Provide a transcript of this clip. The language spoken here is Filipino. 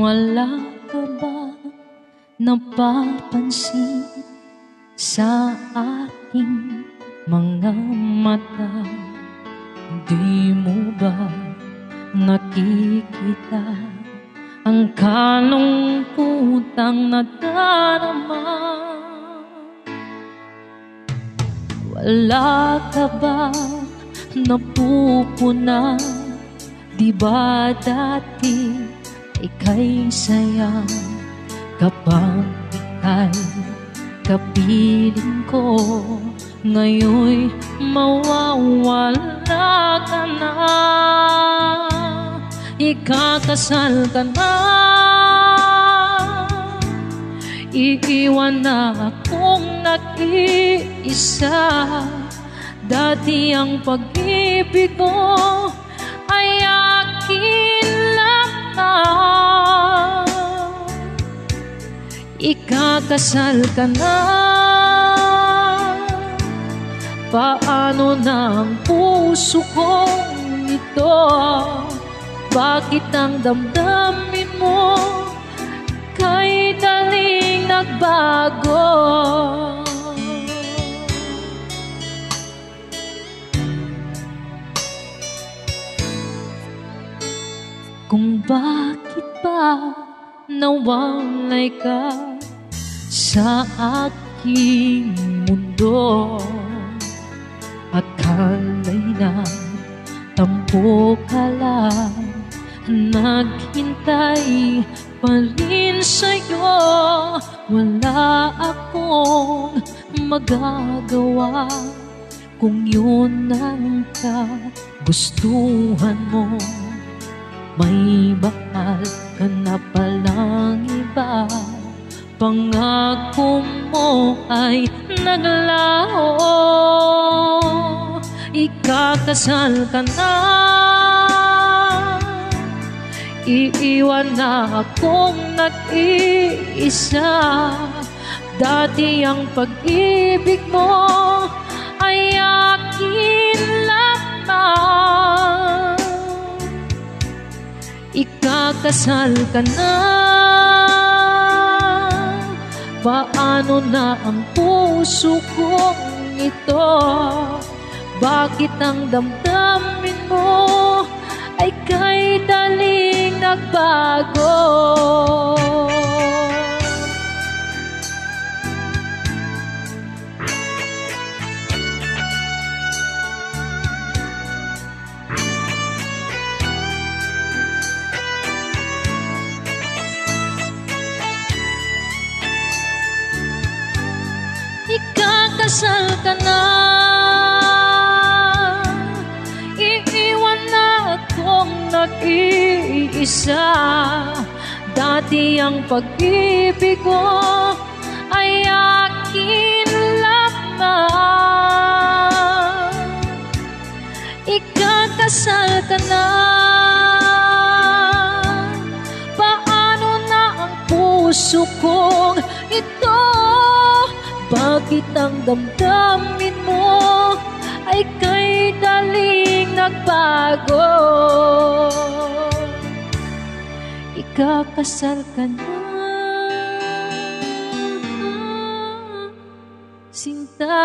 Wala ka ba napapansin sa aking mga mata? Di mo ba nakikita ang kalungkutang nadarama? Wala ka ba napupuna? Di ba dati ika'y saya kapag ika'y kapiling ko? Ngayon'y mawawala ka na, ikakasal ka na, iiwan na akong nag-iisa. Dati ang pag-ibig mo ay akin lang na, ikakasal ka na. Paano na ang puso kong ito? Bakit ang damdamin mo kay daling nagbago? Kung bakit ba nawalay ka sa aking mundo? Akala'y na tampo ka lang, naghintay pa rin sa'yo. Wala akong magagawa kung yun ang kagustuhan mo. May mahal ka na palang iba, pangako mo ay naglaho. Ikakasal ka na, iiwan na akong nag-iisa. Dati ang pag-ibig mo ay akin lamang, ikakasal ka na. Paano na ang puso kong ito? Bakit ang damdamin mo ay kay daling nagbago? Ikakasal ka na, iiwan na akong nag-iisa. Dati ang pag-ibig ko ay akin lamang, ikakasal ka na. Paano na ang puso kong ito? Bakit ang damdamin mo ay kay daling nagbago? Ikakasal ka na, sinta.